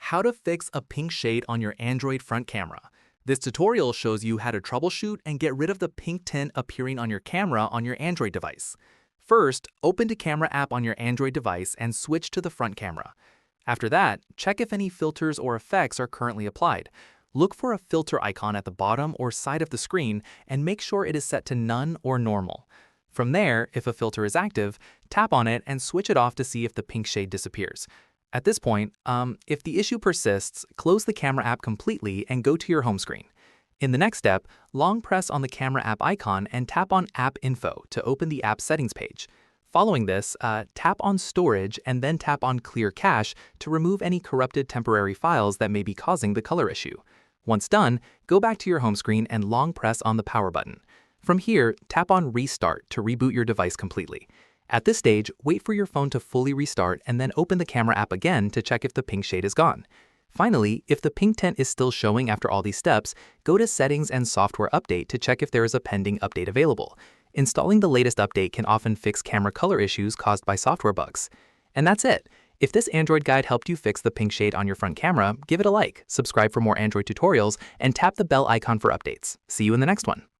How to fix a pink shade on your Android front camera. This tutorial shows you how to troubleshoot and get rid of the pink tint appearing on your camera on your Android device. First, open the camera app on your Android device and switch to the front camera. After that, check if any filters or effects are currently applied. Look for a filter icon at the bottom or side of the screen and make sure it is set to none or normal. From there, if a filter is active, tap on it and switch it off to see if the pink shade disappears. At this point, if the issue persists, close the camera app completely and go to your home screen. In the next step, long press on the camera app icon and tap on App Info to open the app settings page. Following this, tap on Storage and then tap on Clear Cache to remove any corrupted temporary files that may be causing the color issue. Once done, go back to your home screen and long press on the power button. From here, tap on Restart to reboot your device completely. At this stage, wait for your phone to fully restart and then open the camera app again to check if the pink shade is gone. Finally, if the pink tint is still showing after all these steps, go to Settings and Software Update to check if there is a pending update available. Installing the latest update can often fix camera color issues caused by software bugs. And that's it. If this Android guide helped you fix the pink shade on your front camera, give it a like, subscribe for more Android tutorials, and tap the bell icon for updates. See you in the next one.